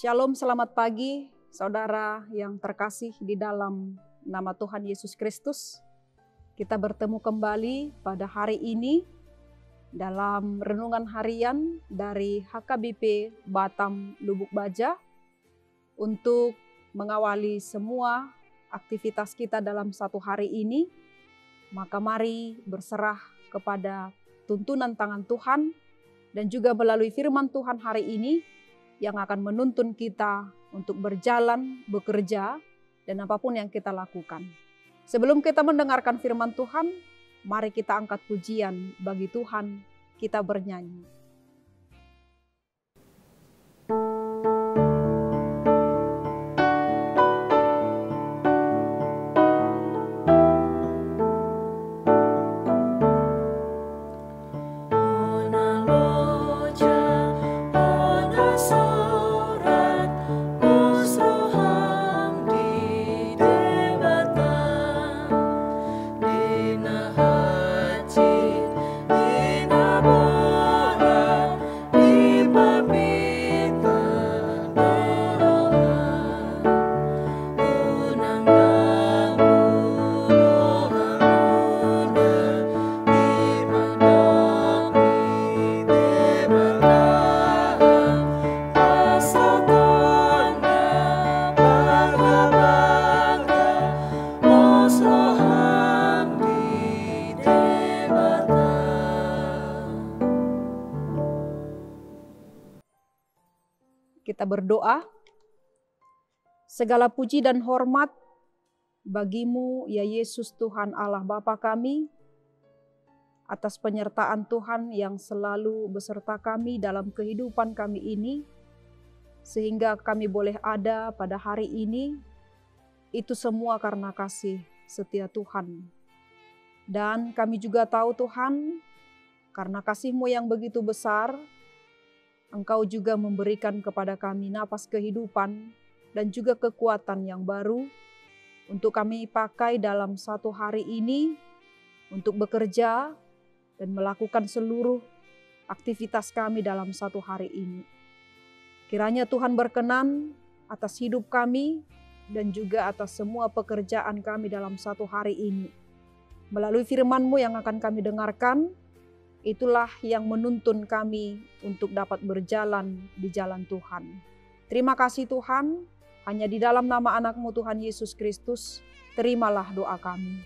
Shalom, selamat pagi saudara yang terkasih di dalam nama Tuhan Yesus Kristus. Kita bertemu kembali pada hari ini dalam renungan harian dari HKBP Batam Lubuk Baja untuk mengawali semua aktivitas kita dalam satu hari ini. Maka mari berserah kepada tuntunan tangan Tuhan dan juga melalui firman Tuhan hari ini yang akan menuntun kita untuk berjalan, bekerja, dan apapun yang kita lakukan. Sebelum kita mendengarkan firman Tuhan, mari kita angkat pujian bagi Tuhan, kita bernyanyi. Kita berdoa. Segala puji dan hormat bagimu ya Yesus Tuhan Allah Bapa kami, atas penyertaan Tuhan yang selalu beserta kami dalam kehidupan kami ini, sehingga kami boleh ada pada hari ini. Itu semua karena kasih setia Tuhan. Dan kami juga tahu Tuhan, karena kasih-Mu yang begitu besar, Engkau juga memberikan kepada kami napas kehidupan dan juga kekuatan yang baru untuk kami pakai dalam satu hari ini untuk bekerja dan melakukan seluruh aktivitas kami dalam satu hari ini. Kiranya Tuhan berkenan atas hidup kami dan juga atas semua pekerjaan kami dalam satu hari ini. Melalui firman-Mu yang akan kami dengarkan, itulah yang menuntun kami untuk dapat berjalan di jalan Tuhan. Terima kasih Tuhan, hanya di dalam nama anak-Mu Tuhan Yesus Kristus, terimalah doa kami.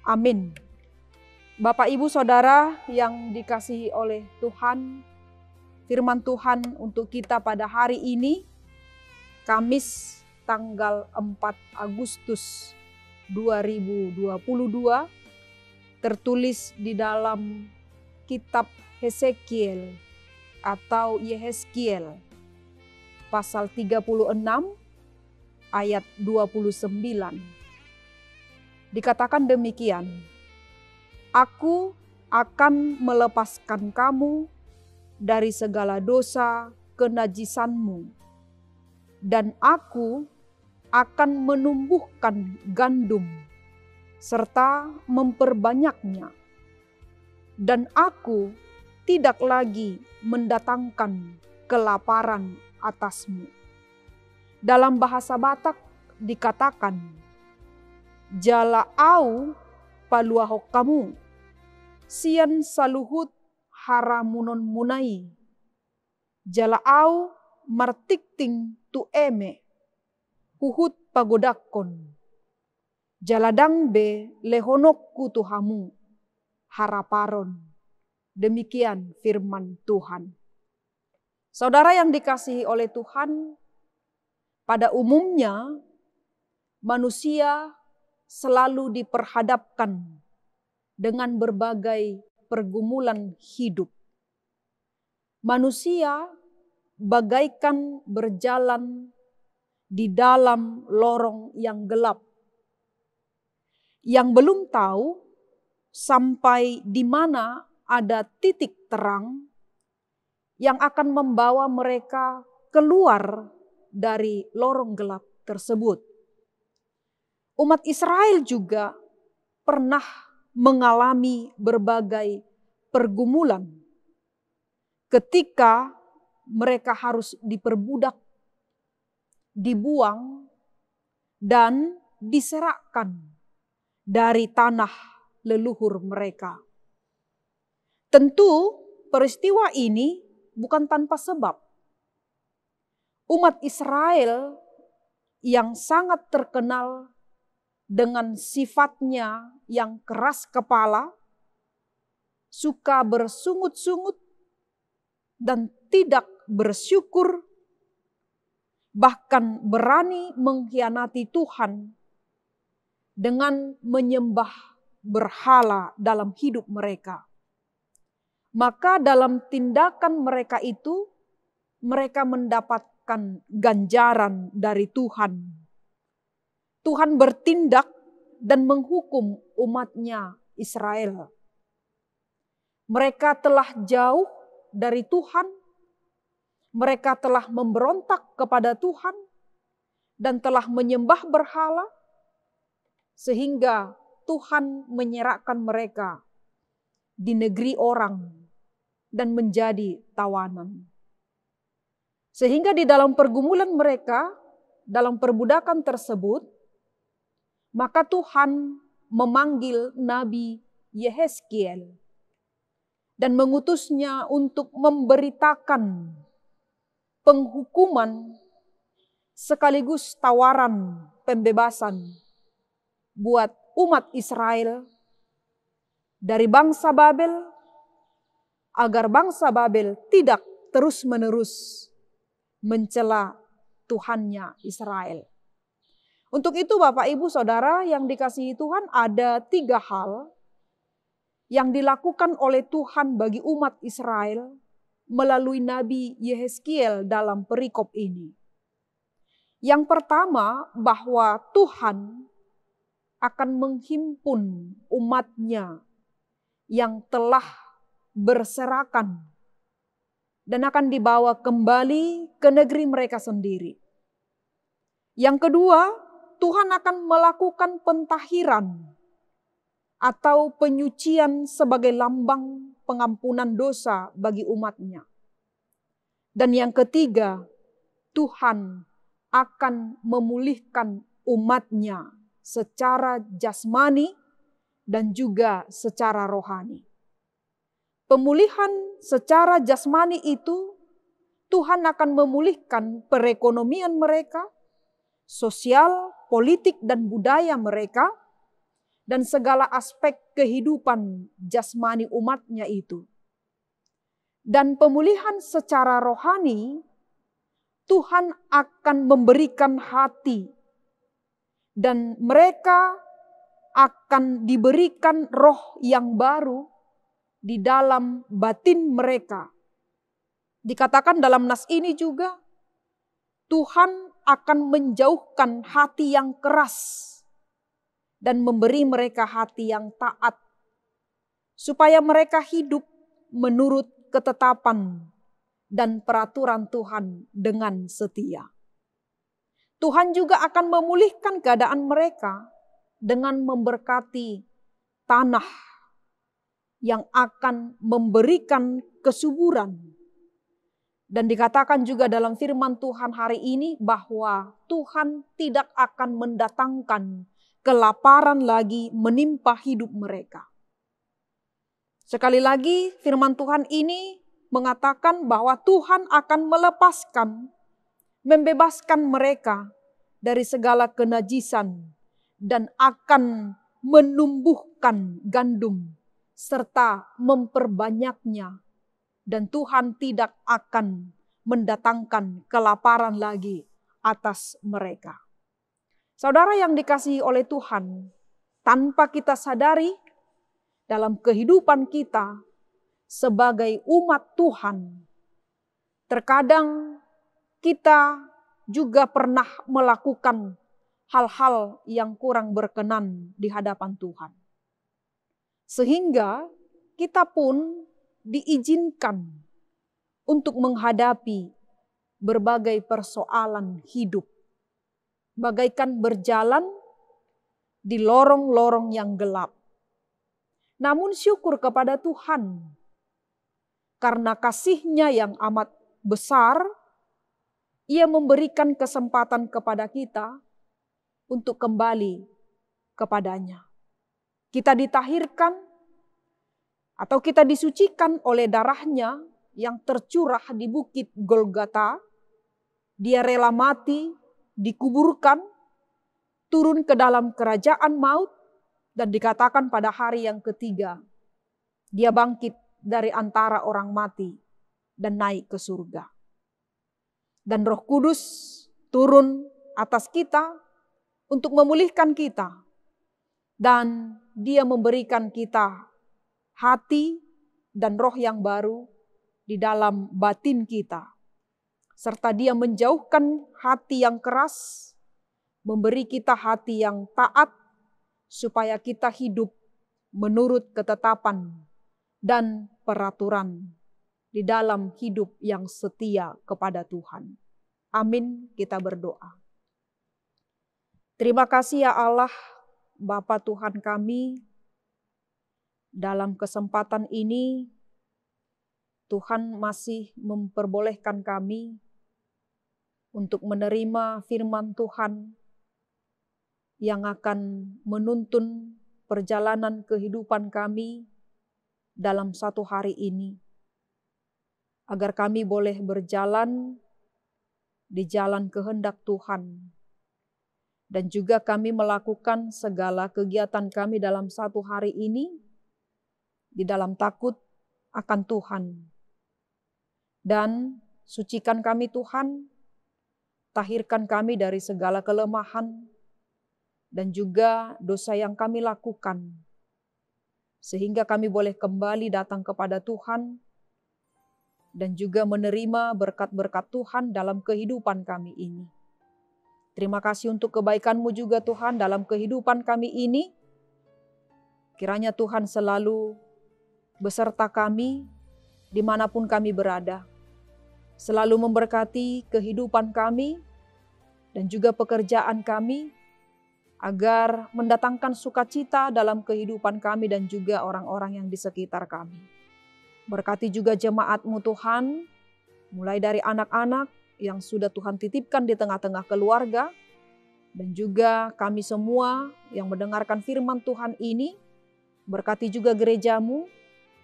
Amin. Bapak, Ibu, Saudara yang dikasihi oleh Tuhan, firman Tuhan untuk kita pada hari ini, Kamis tanggal 4 Agustus 2022, tertulis di dalam Kitab Hesekiel atau Yehezkiel pasal 36 ayat 29. Dikatakan demikian, Aku akan melepaskan kamu dari segala dosa kenajisanmu, dan aku akan menumbuhkan gandum serta memperbanyaknya. Dan aku tidak lagi mendatangkan kelaparan atasmu. Dalam bahasa Batak dikatakan, Jala au paluahok kamu, sian saluhut haramunon munai. Jala au martikting tu eme, huhut pagodakon. Jaladang be lehonokku tuhamu, haraparon. Demikian firman Tuhan. Saudara yang dikasihi oleh Tuhan, pada umumnya manusia selalu diperhadapkan dengan berbagai pergumulan hidup. Manusia bagaikan berjalan di dalam lorong yang gelap, yang belum tahu sampai di mana ada titik terang yang akan membawa mereka keluar dari lorong gelap tersebut. Umat Israel juga pernah mengalami berbagai pergumulan ketika mereka harus diperbudak dibuang, dan diserakkan dari tanah leluhur mereka. Tentu peristiwa ini bukan tanpa sebab. Umat Israel yang sangat terkenal dengan sifatnya yang keras kepala, suka bersungut-sungut, dan tidak bersyukur, bahkan berani mengkhianati Tuhan dengan menyembah berhala dalam hidup mereka. Maka dalam tindakan mereka itu, mereka mendapatkan ganjaran dari Tuhan. Tuhan bertindak dan menghukum umatnya Israel. Mereka telah jauh dari Tuhan, mereka telah memberontak kepada Tuhan dan telah menyembah berhala, sehingga Tuhan menyerahkan mereka di negeri orang dan menjadi tawanan. Sehingga di dalam pergumulan mereka, dalam perbudakan tersebut, maka Tuhan memanggil Nabi Yehezkiel dan mengutusnya untuk memberitakan penghukuman sekaligus tawaran pembebasan buat umat Israel dari bangsa Babel, agar bangsa Babel tidak terus-menerus mencela Tuhannya Israel. Untuk itu Bapak Ibu Saudara yang dikasihi Tuhan, ada 3 hal yang dilakukan oleh Tuhan bagi umat Israel melalui Nabi Yehezkiel dalam perikop ini. Yang pertama, bahwa Tuhan akan menghimpun umatnya yang telah berserakan dan akan dibawa kembali ke negeri mereka sendiri. Yang kedua, Tuhan akan melakukan pentahiran atau penyucian sebagai lambang pengampunan dosa bagi umatnya. Dan yang ketiga, Tuhan akan memulihkan umatnya secara jasmani dan juga secara rohani. Pemulihan secara jasmani itu, Tuhan akan memulihkan perekonomian mereka, sosial, politik, dan budaya mereka, dan segala aspek kehidupan jasmani umatnya itu. Dan pemulihan secara rohani, Tuhan akan memberikan hati, dan mereka akan diberikan roh yang baru di dalam batin mereka. Dikatakan dalam nas ini juga, Tuhan akan menjauhkan hati yang keras dan memberi mereka hati yang taat, supaya mereka hidup menurut ketetapan dan peraturan Tuhan dengan setia. Tuhan juga akan memulihkan keadaan mereka dengan memberkati tanah yang akan memberikan kesuburan. Dan dikatakan juga dalam firman Tuhan hari ini bahwa Tuhan tidak akan mendatangkan kelaparan lagi menimpa hidup mereka. Sekali lagi firman Tuhan ini mengatakan bahwa Tuhan akan melepaskan, membebaskan mereka dari segala kenajisan dan akan menumbuhkan gandum serta memperbanyaknya, dan Tuhan tidak akan mendatangkan kelaparan lagi atas mereka. Saudara yang dikasihi oleh Tuhan, tanpa kita sadari dalam kehidupan kita sebagai umat Tuhan, terkadang kita juga pernah melakukan hal-hal yang kurang berkenan di hadapan Tuhan. Sehingga kita pun diizinkan untuk menghadapi berbagai persoalan hidup, bagaikan berjalan di lorong-lorong yang gelap. Namun syukur kepada Tuhan, karena kasih-Nya yang amat besar, Ia memberikan kesempatan kepada kita untuk kembali kepadanya. Kita ditahirkan atau kita disucikan oleh darahnya yang tercurah di bukit Golgota. Dia rela mati, dikuburkan, turun ke dalam kerajaan maut, dan dikatakan pada hari yang ketiga, dia bangkit dari antara orang mati dan naik ke surga. Dan Roh Kudus turun atas kita untuk memulihkan kita. Dan dia memberikan kita hati dan roh yang baru di dalam batin kita. Serta dia menjauhkan hati yang keras, memberi kita hati yang taat, supaya kita hidup menurut ketetapan dan peraturan di dalam hidup yang setia kepada Tuhan. Amin, kita berdoa. Terima kasih ya Allah, Bapa Tuhan kami, dalam kesempatan ini Tuhan masih memperbolehkan kami untuk menerima firman Tuhan yang akan menuntun perjalanan kehidupan kami dalam satu hari ini. Agar kami boleh berjalan di jalan kehendak Tuhan. Dan juga kami melakukan segala kegiatan kami dalam satu hari ini di dalam takut akan Tuhan. Dan sucikan kami Tuhan, tahirkan kami dari segala kelemahan dan juga dosa yang kami lakukan, sehingga kami boleh kembali datang kepada Tuhan dan juga menerima berkat-berkat Tuhan dalam kehidupan kami ini. Terima kasih untuk kebaikan-Mu juga Tuhan dalam kehidupan kami ini. Kiranya Tuhan selalu beserta kami dimanapun kami berada, selalu memberkati kehidupan kami dan juga pekerjaan kami, agar mendatangkan sukacita dalam kehidupan kami dan juga orang-orang yang di sekitar kami. Berkati juga jemaat-Mu Tuhan, mulai dari anak-anak yang sudah Tuhan titipkan di tengah-tengah keluarga, dan juga kami semua yang mendengarkan firman Tuhan ini. Berkati juga gereja-Mu,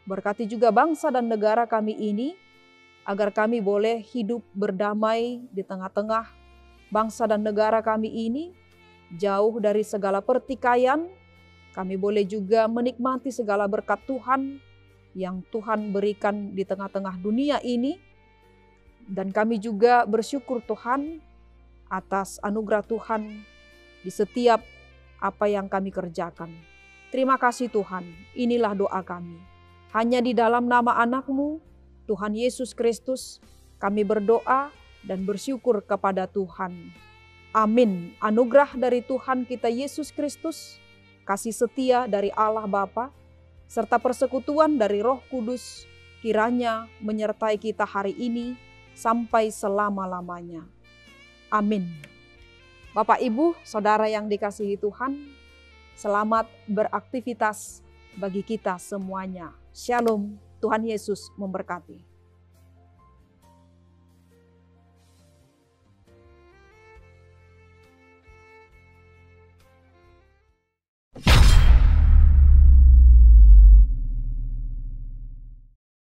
berkati juga bangsa dan negara kami ini, agar kami boleh hidup berdamai di tengah-tengah bangsa dan negara kami ini, jauh dari segala pertikaian. Kami boleh juga menikmati segala berkat Tuhan yang Tuhan berikan di tengah-tengah dunia ini. Dan kami juga bersyukur Tuhan atas anugerah Tuhan di setiap apa yang kami kerjakan. Terima kasih Tuhan, inilah doa kami. Hanya di dalam nama anak-Mu, Tuhan Yesus Kristus, kami berdoa dan bersyukur kepada Tuhan. Amin. Anugerah dari Tuhan kita Yesus Kristus, kasih setia dari Allah Bapa, serta persekutuan dari Roh Kudus, kiranya menyertai kita hari ini sampai selama-lamanya. Amin. Bapak, Ibu, Saudara yang dikasihi Tuhan, selamat beraktivitas bagi kita semuanya. Shalom, Tuhan Yesus memberkati.